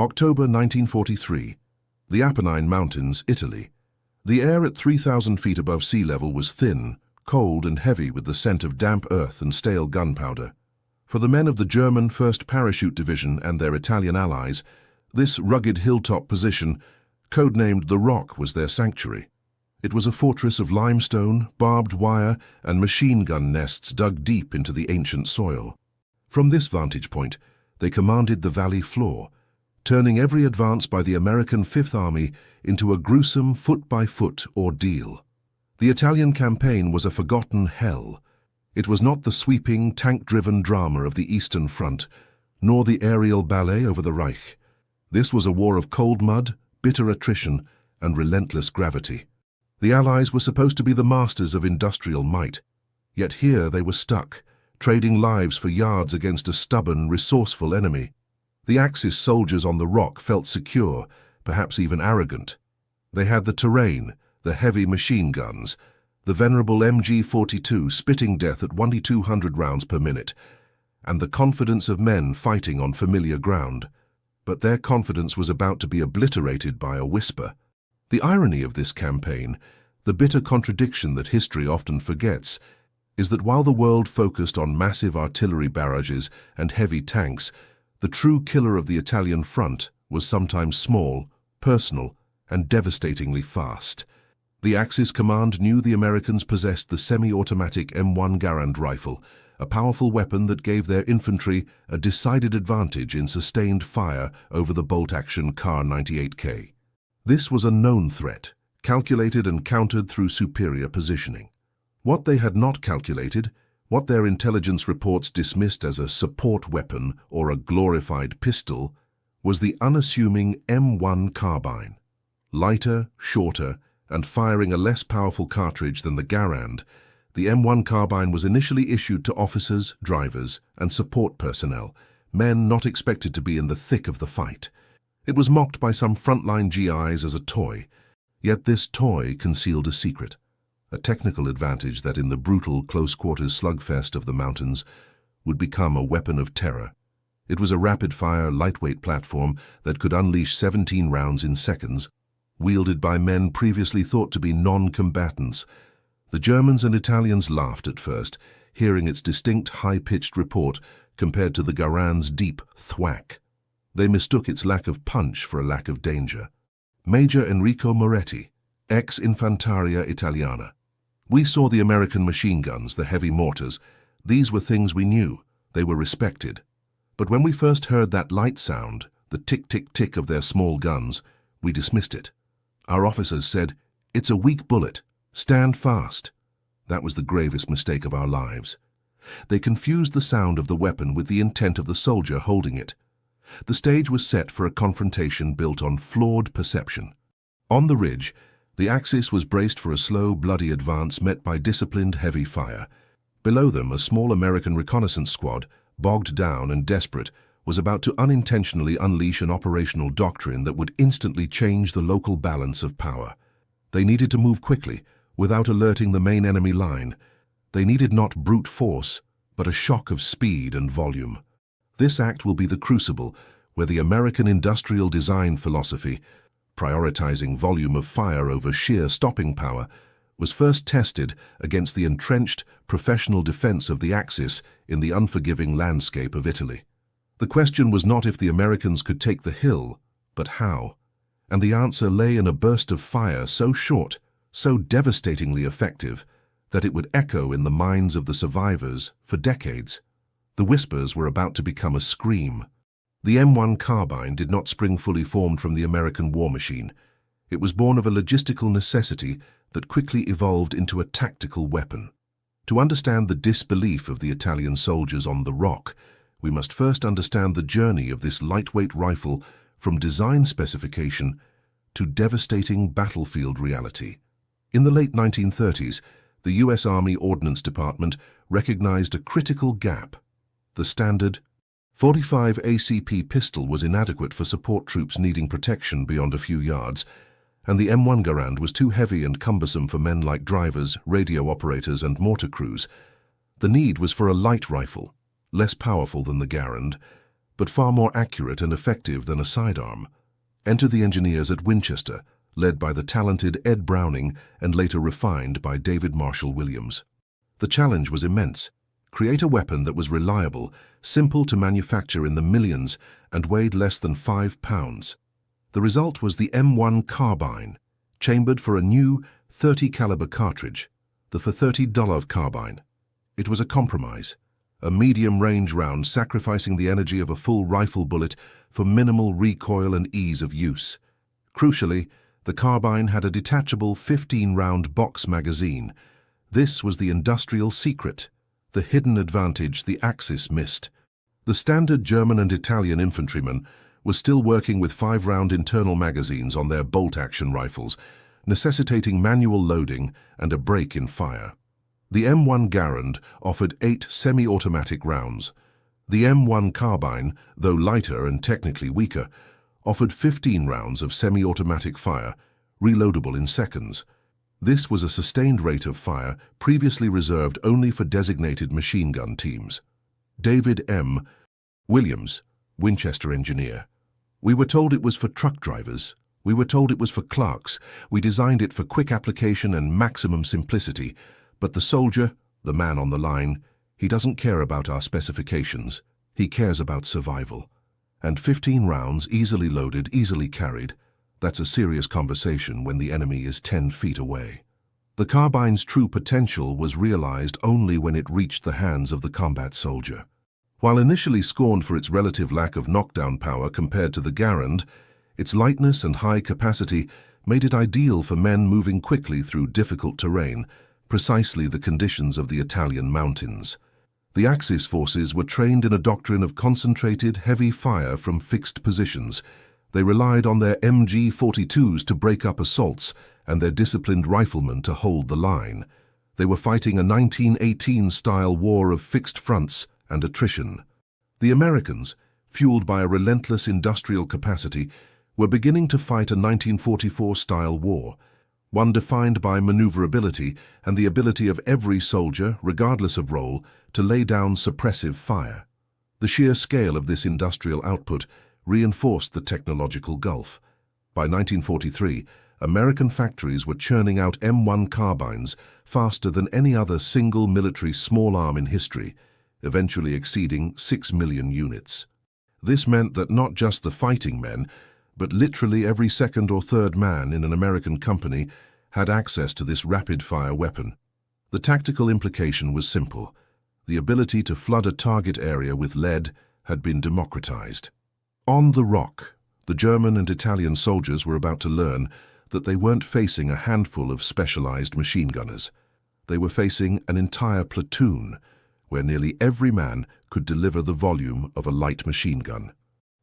October 1943. The Apennine Mountains, Italy. The air at 3,000 feet above sea level was thin, cold and heavy with the scent of damp earth and stale gunpowder. For the men of the German 1st Parachute Division and their Italian allies, this rugged hilltop position, codenamed the Rock, was their sanctuary. It was a fortress of limestone, barbed wire, and machine gun nests dug deep into the ancient soil. From this vantage point, they commanded the valley floor, turning every advance by the American Fifth Army into a gruesome foot-by-foot ordeal. The Italian campaign was a forgotten hell. It was not the sweeping, tank-driven drama of the Eastern Front, nor the aerial ballet over the Reich. This was a war of cold mud, bitter attrition, and relentless gravity. The Allies were supposed to be the masters of industrial might, yet here they were stuck, trading lives for yards against a stubborn, resourceful enemy. The Axis soldiers on the Rock felt secure, perhaps even arrogant. They had the terrain, the heavy machine guns, the venerable MG-42 spitting death at 200 rounds per minute, and the confidence of men fighting on familiar ground. But their confidence was about to be obliterated by a whisper. The irony of this campaign, the bitter contradiction that history often forgets, is that while the world focused on massive artillery barrages and heavy tanks, the true killer of the Italian front was sometimes small, personal, and devastatingly fast. The Axis command knew the Americans possessed the semi-automatic M1 Garand rifle, a powerful weapon that gave their infantry a decided advantage in sustained fire over the bolt-action Kar 98K. This was a known threat, calculated and countered through superior positioning. What they had not calculated, what their intelligence reports dismissed as a support weapon or a glorified pistol, was the unassuming M1 Carbine. Lighter, shorter, and firing a less powerful cartridge than the Garand, the M1 Carbine was initially issued to officers, drivers, and support personnel, men not expected to be in the thick of the fight. It was mocked by some frontline GIs as a toy, yet this toy concealed a secret. A technical advantage that in the brutal close-quarters slugfest of the mountains would become a weapon of terror. It was a rapid-fire, lightweight platform that could unleash 17 rounds in seconds, wielded by men previously thought to be non-combatants. The Germans and Italians laughed at first, hearing its distinct high-pitched report compared to the Garand's deep thwack. They mistook its lack of punch for a lack of danger. Major Enrico Moretti, ex-Infanteria Italiana. We saw the American machine guns, the heavy mortars. These were things we knew. They were respected. But when we first heard that light sound, the tick-tick-tick of their small guns, we dismissed it. Our officers said, "It's a weak bullet. Stand fast." That was the gravest mistake of our lives. They confused the sound of the weapon with the intent of the soldier holding it. The stage was set for a confrontation built on flawed perception. On the ridge, the Axis was braced for a slow, bloody advance met by disciplined, heavy fire. Below them, a small American reconnaissance squad, bogged down and desperate, was about to unintentionally unleash an operational doctrine that would instantly change the local balance of power. They needed to move quickly, without alerting the main enemy line. They needed not brute force, but a shock of speed and volume. This act will be the crucible where the American industrial design philosophy, prioritizing volume of fire over sheer stopping power, was first tested against the entrenched, professional defense of the Axis in the unforgiving landscape of Italy. The question was not if the Americans could take the hill, but how. And the answer lay in a burst of fire so short, so devastatingly effective, that it would echo in the minds of the survivors for decades. The whispers were about to become a scream. The M1 Carbine did not spring fully formed from the American war machine. It was born of a logistical necessity that quickly evolved into a tactical weapon. To understand the disbelief of the Italian soldiers on the Rock, we must first understand the journey of this lightweight rifle from design specification to devastating battlefield reality. In the late 1930s, the U.S. Army Ordnance Department recognized a critical gap. The standard .45 ACP pistol was inadequate for support troops needing protection beyond a few yards, and the M1 Garand was too heavy and cumbersome for men like drivers, radio operators, and mortar crews. The need was for a light rifle, less powerful than the Garand, but far more accurate and effective than a sidearm. Enter the engineers at Winchester, led by the talented Ed Browning and later refined by David Marshall Williams. The challenge was immense. Create a weapon that was reliable, simple to manufacture in the millions, and weighed less than 5 pounds. The result was the M1 Carbine, chambered for a new .30 caliber cartridge, the for $30 Carbine. It was a compromise, a medium-range round sacrificing the energy of a full rifle bullet for minimal recoil and ease of use. Crucially, the Carbine had a detachable 15-round box magazine. This was the industrial secret, the hidden advantage the Axis missed. The standard German and Italian infantryman was still working with 5-round internal magazines on their bolt-action rifles, necessitating manual loading and a break in fire. The M1 Garand offered 8 semi-automatic rounds. The M1 Carbine, though lighter and technically weaker, offered 15 rounds of semi-automatic fire, reloadable in seconds. This was a sustained rate of fire previously reserved only for designated machine gun teams. David M. Williams, Winchester engineer. We were told it was for truck drivers. We were told it was for clerks. We designed it for quick application and maximum simplicity. But the soldier, the man on the line, he doesn't care about our specifications. He cares about survival. And 15 rounds, easily loaded, easily carried, that's a serious conversation when the enemy is 10 feet away. The Carbine's true potential was realized only when it reached the hands of the combat soldier. While initially scorned for its relative lack of knockdown power compared to the Garand, its lightness and high capacity made it ideal for men moving quickly through difficult terrain, precisely the conditions of the Italian mountains. The Axis forces were trained in a doctrine of concentrated, heavy fire from fixed positions. They relied on their MG-42s to break up assaults and their disciplined riflemen to hold the line. They were fighting a 1918-style war of fixed fronts and attrition. The Americans, fueled by a relentless industrial capacity, were beginning to fight a 1944-style war, one defined by maneuverability and the ability of every soldier, regardless of role, to lay down suppressive fire. The sheer scale of this industrial output reinforced the technological gulf. By 1943, American factories were churning out M1 carbines faster than any other single military small arm in history, eventually exceeding 6 million units. This meant that not just the fighting men, but literally every second or third man in an American company had access to this rapid-fire weapon. The tactical implication was simple. The ability to flood a target area with lead had been democratized. On the Rock, the German and Italian soldiers were about to learn that they weren't facing a handful of specialized machine gunners. They were facing an entire platoon, where nearly every man could deliver the volume of a light machine gun.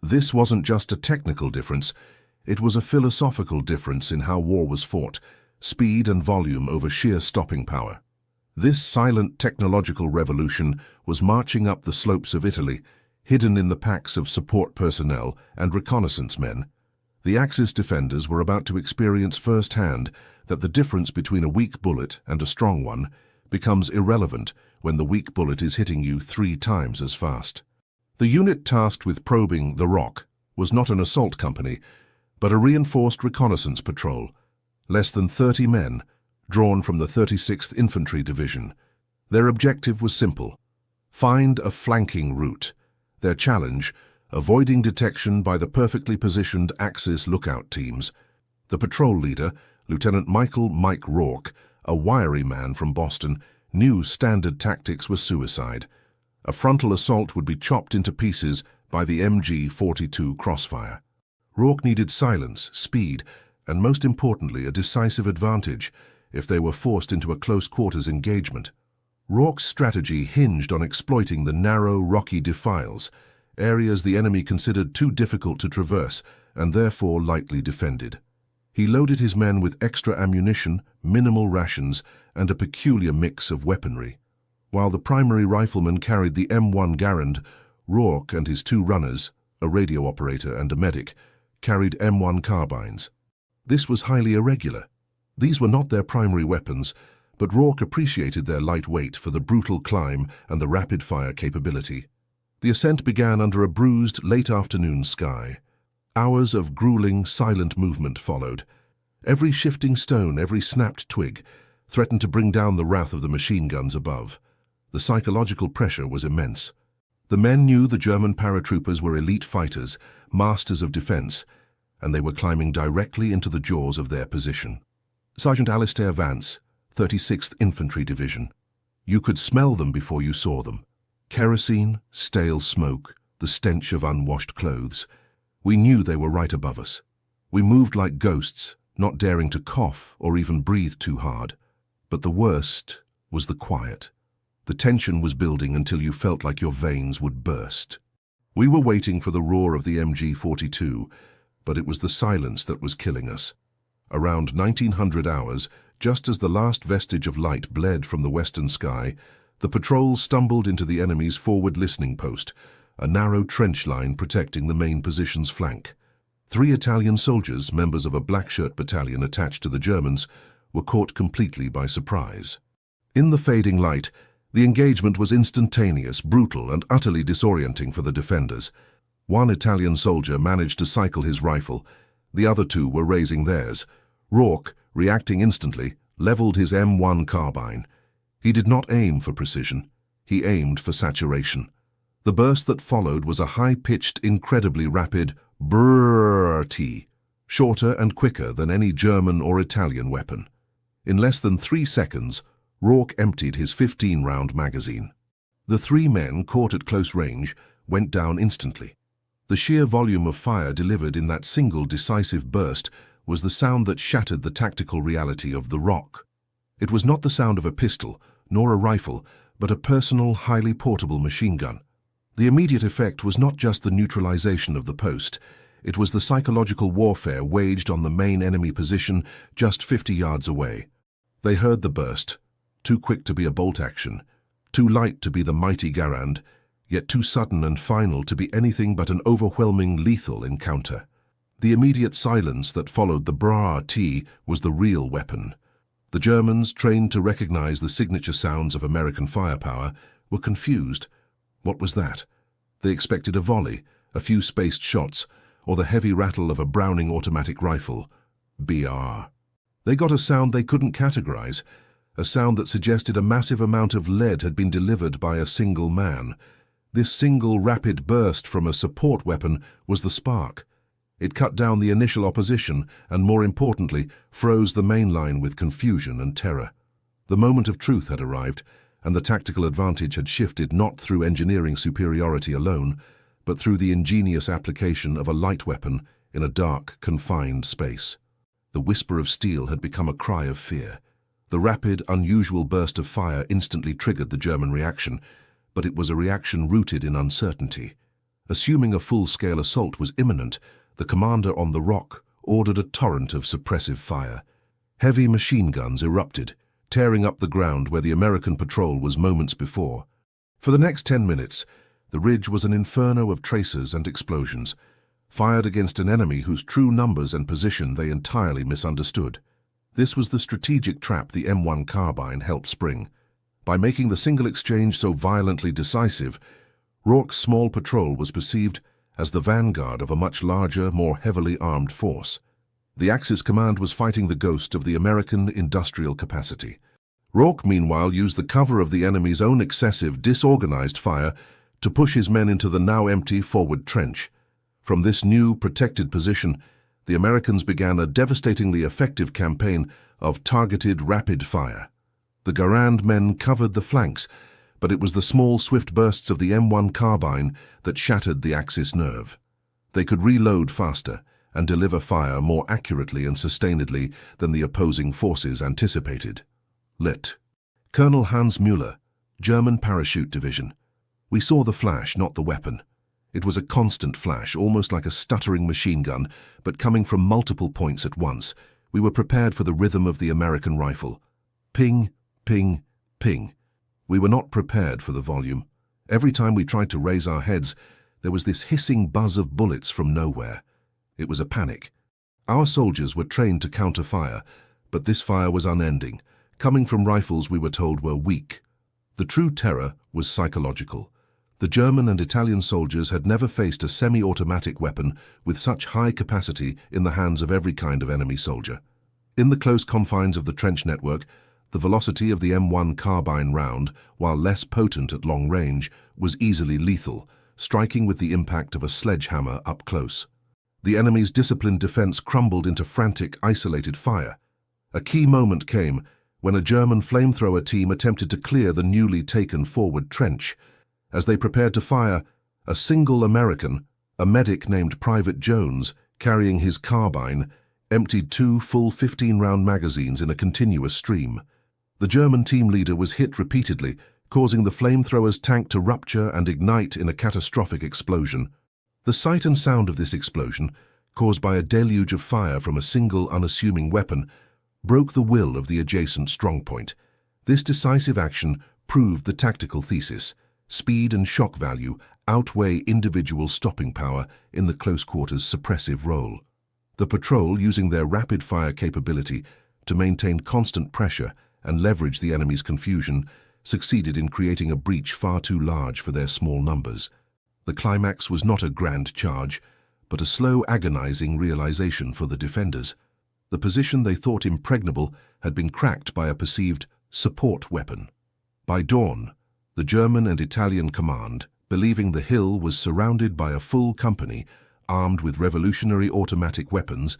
This wasn't just a technical difference, it was a philosophical difference in how war was fought, speed and volume over sheer stopping power. This silent technological revolution was marching up the slopes of Italy, hidden in the packs of support personnel and reconnaissance men. The Axis defenders were about to experience firsthand that the difference between a weak bullet and a strong one becomes irrelevant when the weak bullet is hitting you 3 times as fast. The unit tasked with probing the Rock was not an assault company, but a reinforced reconnaissance patrol, less than 30 men, drawn from the 36th Infantry Division. Their objective was simple: find a flanking route. Their challenge: avoiding detection by the perfectly positioned Axis lookout teams. The patrol leader, Lieutenant Michael "Mike" Rourke, a wiry man from Boston, knew standard tactics were suicide. A frontal assault would be chopped into pieces by the MG-42 Crossfire. Rourke needed silence, speed, and most importantly, a decisive advantage if they were forced into a close-quarters engagement. Rourke's strategy hinged on exploiting the narrow, rocky defiles, areas the enemy considered too difficult to traverse and therefore lightly defended. He loaded his men with extra ammunition, minimal rations, and a peculiar mix of weaponry. While the primary rifleman carried the M1 Garand, Rourke and his 2 runners, a radio operator and a medic, carried M1 carbines. This was highly irregular. These were not their primary weapons, but Rourke appreciated their light weight for the brutal climb and the rapid-fire capability. The ascent began under a bruised, late-afternoon sky. Hours of grueling, silent movement followed. Every shifting stone, every snapped twig, threatened to bring down the wrath of the machine guns above. The psychological pressure was immense. The men knew the German paratroopers were elite fighters, masters of defense, and they were climbing directly into the jaws of their position. Sergeant Alistair Vance, 36th Infantry Division. You could smell them before you saw them. Kerosene, stale smoke, the stench of unwashed clothes. We knew they were right above us. We moved like ghosts, not daring to cough or even breathe too hard. But the worst was the quiet. The tension was building until you felt like your veins would burst. We were waiting for the roar of the MG-42, but it was the silence that was killing us. Around 1900 hours, just as the last vestige of light bled from the western sky, the patrol stumbled into the enemy's forward listening post, a narrow trench line protecting the main position's flank. 3 Italian soldiers, members of a black-shirt battalion attached to the Germans, were caught completely by surprise. In the fading light, the engagement was instantaneous, brutal, and utterly disorienting for the defenders. 1 Italian soldier managed to cycle his rifle. The other 2 were raising theirs. Rourke, reacting instantly, leveled his M1 carbine. He did not aim for precision. He aimed for saturation. The burst that followed was a high-pitched, incredibly rapid brrrr-t, shorter and quicker than any German or Italian weapon. In less than 3 seconds, Rourke emptied his 15-round magazine. The 3 men, caught at close range, went down instantly. The sheer volume of fire delivered in that single decisive burst was the sound that shattered the tactical reality of the rock. It was not the sound of a pistol, nor a rifle, but a personal, highly portable machine gun. The immediate effect was not just the neutralization of the post. It was the psychological warfare waged on the main enemy position just 50 yards away. They heard the burst, too quick to be a bolt action, too light to be the mighty Garand, yet too sudden and final to be anything but an overwhelming, lethal encounter. The immediate silence that followed the brrrr-t was the real weapon. The Germans, trained to recognize the signature sounds of American firepower, were confused. What was that? They expected a volley, a few spaced shots, or the heavy rattle of a Browning automatic rifle. BR. They got a sound they couldn't categorize, a sound that suggested a massive amount of lead had been delivered by a single man. This single rapid burst from a support weapon was the spark. It cut down the initial opposition and, more importantly, froze the main line with confusion and terror. The moment of truth had arrived, and the tactical advantage had shifted not through engineering superiority alone, but through the ingenious application of a light weapon in a dark, confined space. The whisper of steel had become a cry of fear. The rapid, unusual burst of fire instantly triggered the German reaction, but it was a reaction rooted in uncertainty. Assuming a full-scale assault was imminent, the commander on the rock ordered a torrent of suppressive fire. Heavy machine guns erupted, tearing up the ground where the American patrol was moments before. For the next 10 minutes, the ridge was an inferno of tracers and explosions, fired against an enemy whose true numbers and position they entirely misunderstood. This was the strategic trap the M1 Carbine helped spring. By making the single exchange so violently decisive, Rourke's small patrol was perceived as the vanguard of a much larger, more heavily armed force. The Axis command was fighting the ghost of the American industrial capacity. Rourke, meanwhile, used the cover of the enemy's own excessive, disorganized fire to push his men into the now empty forward trench. From this new, protected position, the Americans began a devastatingly effective campaign of targeted rapid fire. The Garand men covered the flanks, but it was the small, swift bursts of the M1 Carbine that shattered the Axis nerve. They could reload faster and deliver fire more accurately and sustainedly than the opposing forces anticipated. Lit. Colonel Hans Müller, German Parachute Division. We saw the flash, not the weapon. It was a constant flash, almost like a stuttering machine gun, but coming from multiple points at once. We were prepared for the rhythm of the American rifle. Ping, ping, ping. We were not prepared for the volume. Every time we tried to raise our heads, there was this hissing buzz of bullets from nowhere. It was a panic. Our soldiers were trained to counter fire, but this fire was unending, coming from rifles we were told were weak. The true terror was psychological. The German and Italian soldiers had never faced a semi-automatic weapon with such high capacity in the hands of every kind of enemy soldier. In the close confines of the trench network, the velocity of the M1 carbine round, while less potent at long range, was easily lethal, striking with the impact of a sledgehammer up close. The enemy's disciplined defense crumbled into frantic, isolated fire. A key moment came when a German flamethrower team attempted to clear the newly taken forward trench. As they prepared to fire, a single American, a medic named Private Jones, carrying his carbine, emptied 2 full 15-round magazines in a continuous stream. The German team leader was hit repeatedly, causing the flamethrower's tank to rupture and ignite in a catastrophic explosion. The sight and sound of this explosion, caused by a deluge of fire from a single unassuming weapon, broke the will of the adjacent strongpoint. This decisive action proved the tactical thesis: speed and shock value outweigh individual stopping power in the close-quarters suppressive role. The patrol, using their rapid-fire capability to maintain constant pressure and leverage the enemy's confusion, succeeded in creating a breach far too large for their small numbers. The climax was not a grand charge, but a slow, agonizing realization for the defenders. The position they thought impregnable had been cracked by a perceived support weapon. By dawn, the German and Italian command, believing the hill was surrounded by a full company armed with revolutionary automatic weapons,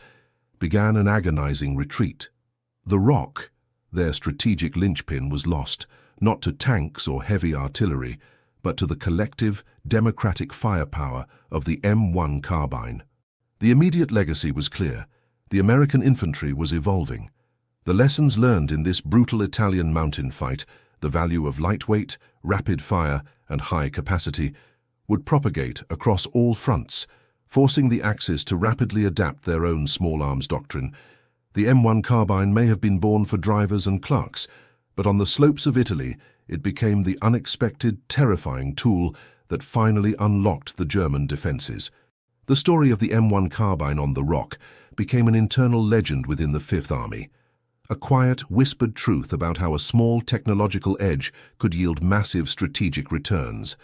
began an agonizing retreat. The rock, their strategic linchpin, was lost, not to tanks or heavy artillery, but to the collective, democratic firepower of the M1 carbine. The immediate legacy was clear. The American infantry was evolving. The lessons learned in this brutal Italian mountain fight, the value of lightweight, rapid fire, and high capacity, would propagate across all fronts, forcing the Axis to rapidly adapt their own small arms doctrine. The M1 carbine may have been born for drivers and clerks, but on the slopes of Italy, it became the unexpected, terrifying tool that finally unlocked the German defenses. The story of the M1 carbine on the rock became an internal legend within the Fifth Army, a quiet, whispered truth about how a small technological edge could yield massive strategic returns.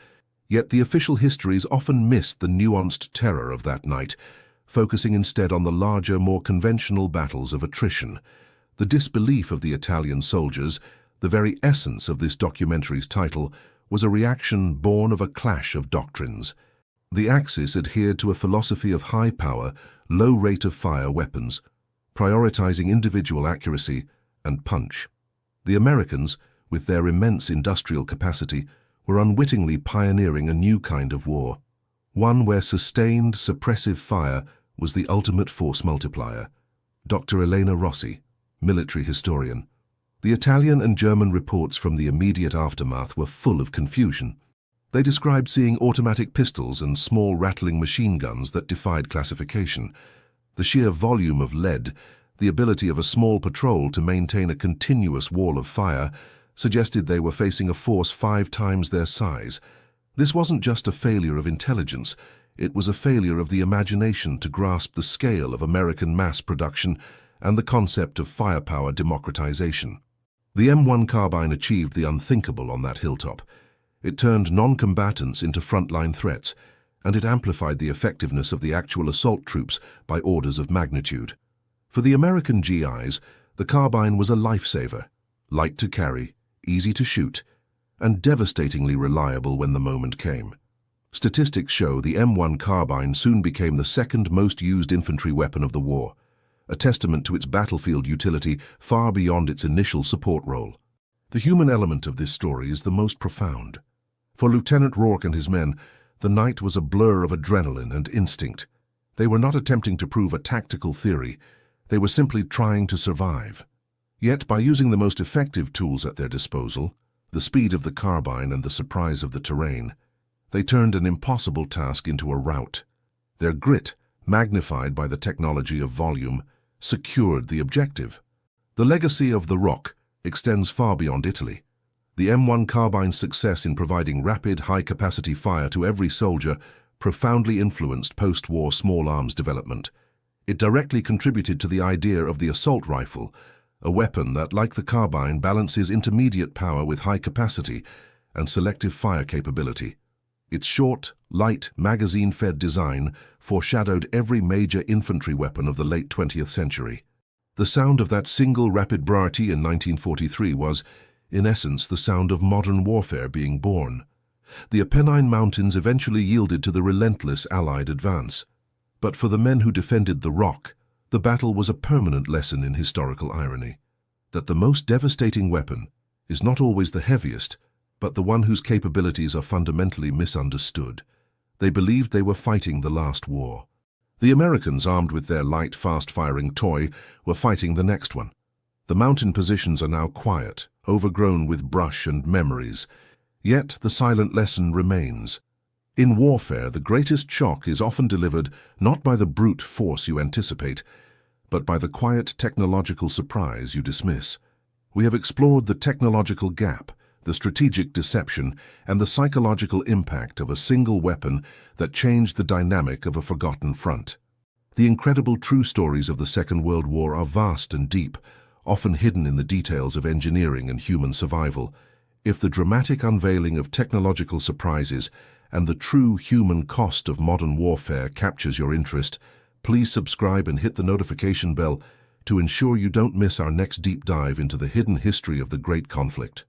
Yet the official histories often missed the nuanced terror of that night, focusing instead on the larger, more conventional battles of attrition. The disbelief of the Italian soldiers, the very essence of this documentary's title, was a reaction born of a clash of doctrines. The Axis adhered to a philosophy of high power, low rate of fire weapons, prioritizing individual accuracy and punch. The Americans, with their immense industrial capacity, were unwittingly pioneering a new kind of war, one where sustained, suppressive fire was the ultimate force multiplier. Dr. Elena Rossi, military historian. The Italian and German reports from the immediate aftermath were full of confusion. They described seeing automatic pistols and small rattling machine guns that defied classification. The sheer volume of lead, the ability of a small patrol to maintain a continuous wall of fire, suggested they were facing a force 5 times their size. This wasn't just a failure of intelligence, it was a failure of the imagination to grasp the scale of American mass production and the concept of firepower democratization. The M1 carbine achieved the unthinkable on that hilltop. It turned non-combatants into frontline threats, and it amplified the effectiveness of the actual assault troops by orders of magnitude. For the American GIs, the carbine was a lifesaver, light to carry, easy to shoot, and devastatingly reliable when the moment came. Statistics show the M1 carbine soon became the second most used infantry weapon of the war, a testament to its battlefield utility far beyond its initial support role. The human element of this story is the most profound. For Lieutenant Rourke and his men, the night was a blur of adrenaline and instinct. They were not attempting to prove a tactical theory, they were simply trying to survive. Yet by using the most effective tools at their disposal, the speed of the carbine and the surprise of the terrain, they turned an impossible task into a rout. Their grit, magnified by the technology of volume, secured the objective. The legacy of the Rock extends far beyond Italy. The M1 carbine's success in providing rapid, high-capacity fire to every soldier profoundly influenced post-war small arms development. It directly contributed to the idea of the assault rifle, a weapon that, like the carbine, balances intermediate power with high capacity and selective fire capability. Its short, light, magazine-fed design foreshadowed every major infantry weapon of the late 20th century. The sound of that single rapid Brar-T in 1943 was, in essence, the sound of modern warfare being born. The Apennine Mountains eventually yielded to the relentless Allied advance. But for the men who defended the Rock, the battle was a permanent lesson in historical irony. That the most devastating weapon is not always the heaviest, but the one whose capabilities are fundamentally misunderstood. They believed they were fighting the last war. The Americans, armed with their light, fast-firing toy, were fighting the next one. The mountain positions are now quiet, overgrown with brush and memories. Yet the silent lesson remains. In warfare, the greatest shock is often delivered not by the brute force you anticipate, but by the quiet technological surprise you dismiss. We have explored the technological gap, the strategic deception, and the psychological impact of a single weapon that changed the dynamic of a forgotten front. The incredible true stories of the Second World War are vast and deep, often hidden in the details of engineering and human survival. If the dramatic unveiling of technological surprises and the true human cost of modern warfare captures your interest, please subscribe and hit the notification bell to ensure you don't miss our next deep dive into the hidden history of the great conflict.